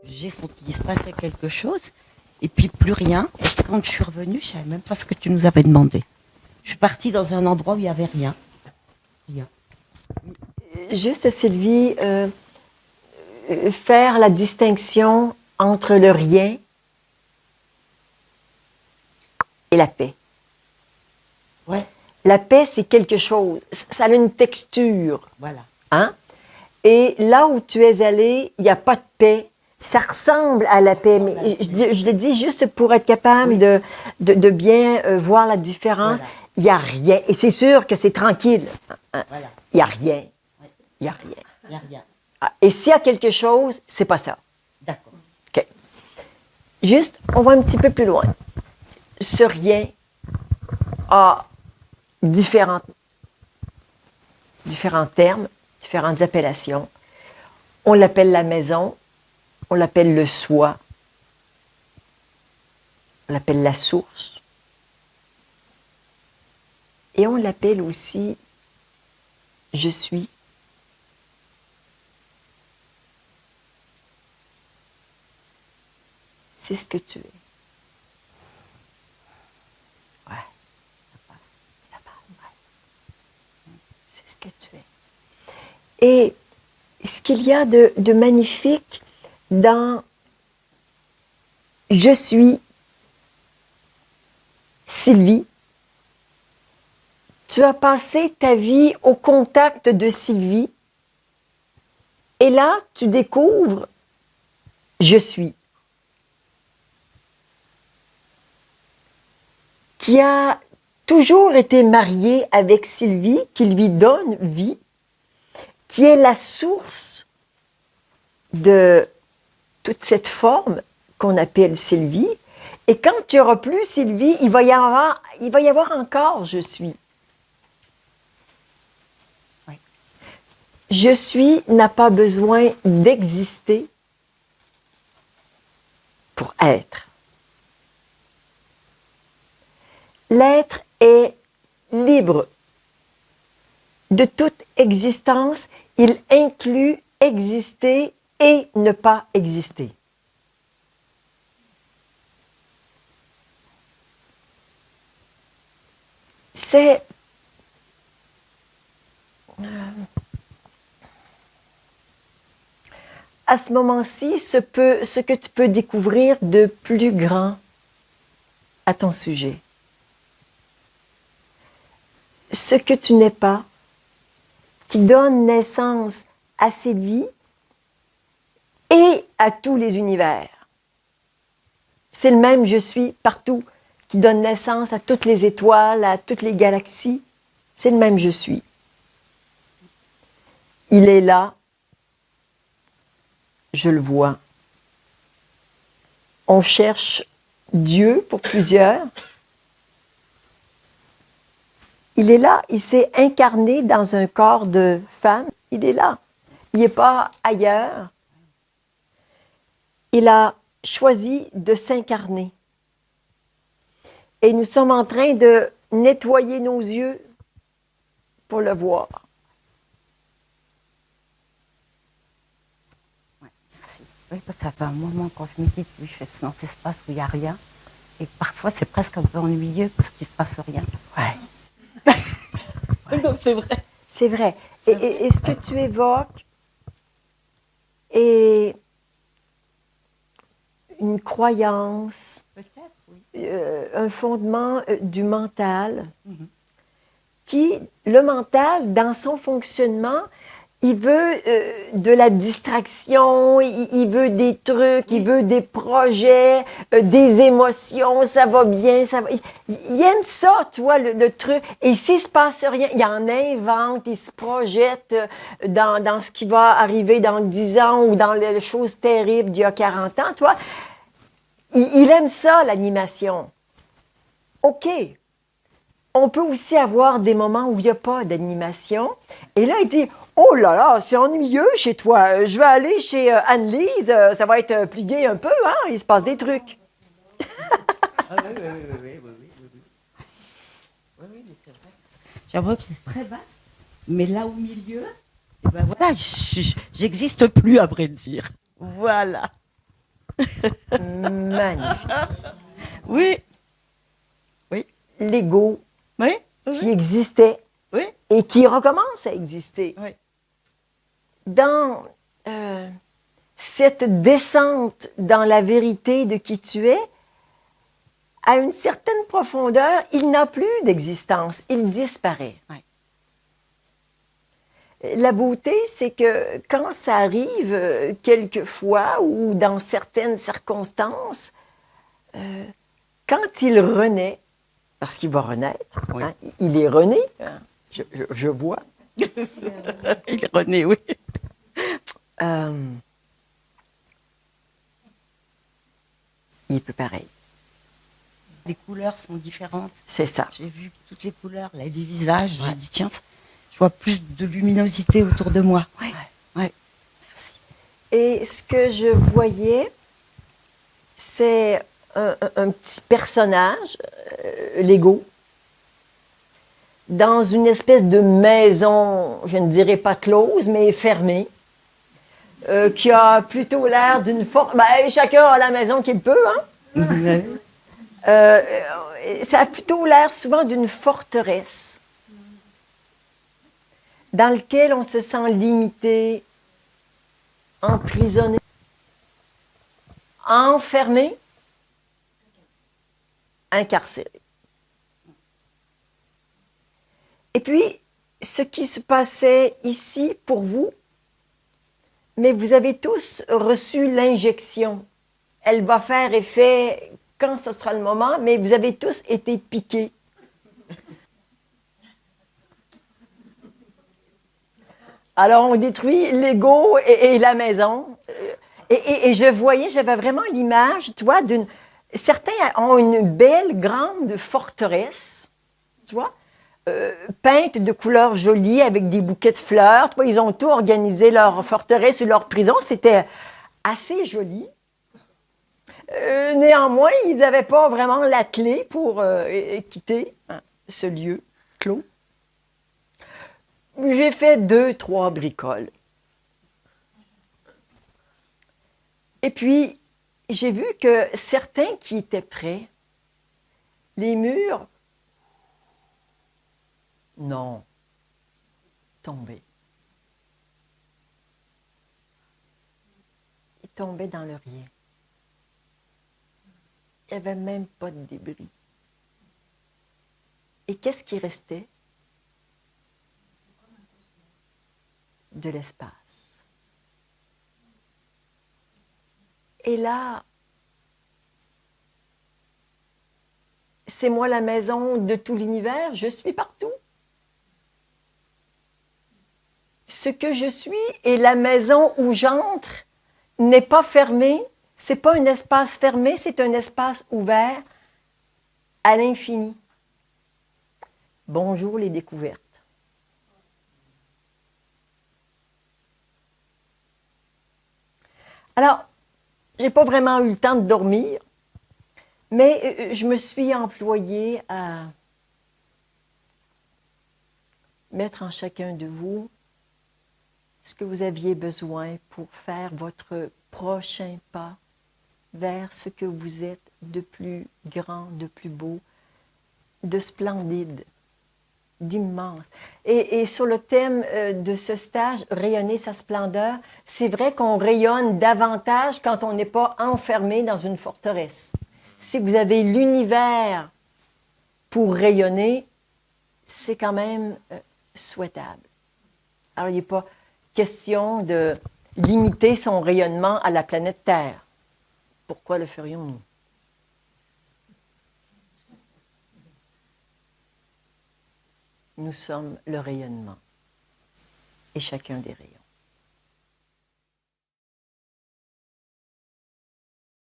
j'ai senti qu'il se passait quelque chose, et puis plus rien. Et quand je suis revenue, je savais même pas ce que tu nous avais demandé. Je suis partie dans un endroit où il y avait rien. Rien. Juste, Sylvie, faire la distinction entre le rien et la paix. Ouais. La paix, c'est quelque chose. Ça a une texture. Voilà. Hein? Et là où tu es allé, il n'y a pas de paix. Ça ressemble à la paix, mais je le dis juste pour être capable Oui. de bien voir la différence. Voilà. Il n'y a rien. Et c'est sûr que c'est tranquille. Hein? Voilà. Il n'y a rien. Il n'y a rien. Il n'y a rien. Ah, et s'il y a quelque chose, c'est pas ça. D'accord. OK. Juste, on va un petit peu plus loin. Ce rien a différents termes, différentes appellations. On l'appelle la maison, on l'appelle le soi, on l'appelle la source. Et on l'appelle aussi je suis. C'est ce que tu es. Ouais, ça passe, ouais. C'est ce que tu es. Et ce qu'il y a de magnifique dans je suis Sylvie, tu as passé ta vie au contact de Sylvie et là, tu découvres je suis. Qui a toujours été marié avec Sylvie, qui lui donne vie, qui est la source de toute cette forme qu'on appelle Sylvie. Et quand tu n'auras plus Sylvie, il va y avoir encore je suis. Oui. Je suis n'a pas besoin d'exister pour être. L'être est libre de toute existence. Il inclut exister et ne pas exister. C'est à ce moment-ci ce que tu peux découvrir de plus grand à ton sujet. Ce que tu n'es pas, qui donne naissance à cette vie et à tous les univers. C'est le même je suis partout, qui donne naissance à toutes les étoiles, à toutes les galaxies. C'est le même je suis. Il est là, je le vois. On cherche Dieu pour plusieurs. Il est là, il s'est incarné dans un corps de femme. Il est là. Il n'est pas ailleurs. Il a choisi de s'incarner. Et nous sommes en train de nettoyer nos yeux pour le voir. Ouais, merci. Oui, parce que ça fait un moment quand je me dis que je suis dans cet espace où il n'y a rien. Et parfois, c'est presque un peu ennuyeux parce qu'il ne se passe rien. Ouais. Donc, c'est vrai. C'est vrai. Et ce que tu évoques est une croyance, Peut-être, oui. un fondement du mental, qui, le mental, dans son fonctionnement, il veut de la distraction, il veut des trucs, il veut des projets, des émotions, ça va bien, ça va... Il aime ça, tu vois, le truc. Et s'il se passe rien, il en invente, il se projette dans ce qui va arriver dans 10 ans ou dans les choses terribles d'il y a 40 ans, tu vois. Il aime ça, l'animation. OK. On peut aussi avoir des moments où il n'y a pas d'animation. Et là, il dit, oh là là, c'est ennuyeux chez toi. Je vais aller chez Anne-Lise. Ça va être plus gai un peu, hein? Il se passe des trucs. Ah oui, oui, oui, oui, oui, oui, oui. Oui, oui, mais c'est vrai. J'avoue que c'est très vaste. Mais là au milieu, eh ben voilà, j'existe plus, à vrai dire. Voilà. Magnifique. Oui, L'ego oui, qui oui, existait oui, et qui recommence à exister. oui. Dans cette descente dans la vérité de qui tu es, à une certaine profondeur, il n'a plus d'existence, il disparaît. Ouais. La beauté, c'est que quand ça arrive quelquefois ou dans certaines circonstances, quand il renaît, parce qu'il va renaître, Oui. hein, il est rené, hein, je vois, Il renaît, oui. il est plus pareil. Les couleurs sont différentes. C'est ça. J'ai vu toutes les couleurs, là, les visages. J'ai dit, tiens, je vois plus de luminosité autour de moi. Ouais. Ouais. Et ce que je voyais, c'est un petit personnage, Lego, dans une espèce de maison, je ne dirais pas close, mais fermée, qui a plutôt l'air d'une forme. Ben, chacun a la maison qu'il peut, hein? Ça a plutôt l'air souvent d'une forteresse dans laquelle on se sent limité, emprisonné, enfermé, incarcéré. Et puis, ce qui se passait ici pour vous, mais vous avez tous reçu l'injection. Elle va faire effet quand ce sera le moment, mais vous avez tous été piqués. Alors, on détruit l'ego et la maison. Et je voyais, j'avais vraiment l'image, tu vois, d'une... Certains ont une belle, grande forteresse, tu vois, peinte de couleurs jolies avec des bouquets de fleurs. Tu vois, ils ont tout organisé, leur forteresse et leur prison. C'était assez joli. Néanmoins, ils n'avaient pas vraiment la clé pour quitter ce lieu clos. J'ai fait 2, 3 bricoles. Et puis, j'ai vu que certains qui étaient prêts, les murs, non, tombaient. Ils tombaient dans le rien. Il n'y avait même pas de débris. Et qu'est-ce qui restait? De l'espace. Et là, c'est moi la maison de tout l'univers, je suis partout. Ce que je suis et la maison où j'entre n'est pas fermée, c'est pas un espace fermé, c'est un espace ouvert à l'infini. Bonjour les découvertes. Alors, j'ai pas vraiment eu le temps de dormir, mais je me suis employée à mettre en chacun de vous ce que vous aviez besoin pour faire votre prochain pas vers ce que vous êtes de plus grand, de plus beau, de splendide, d'immense. Et sur le thème de ce stage, rayonner sa splendeur, c'est vrai qu'on rayonne davantage quand on n'est pas enfermé dans une forteresse. Si vous avez l'univers pour rayonner, c'est quand même souhaitable. Alors, il n'est pas question de limiter son rayonnement à la planète Terre. Pourquoi le ferions-nous? Nous sommes le rayonnement et chacun des rayons.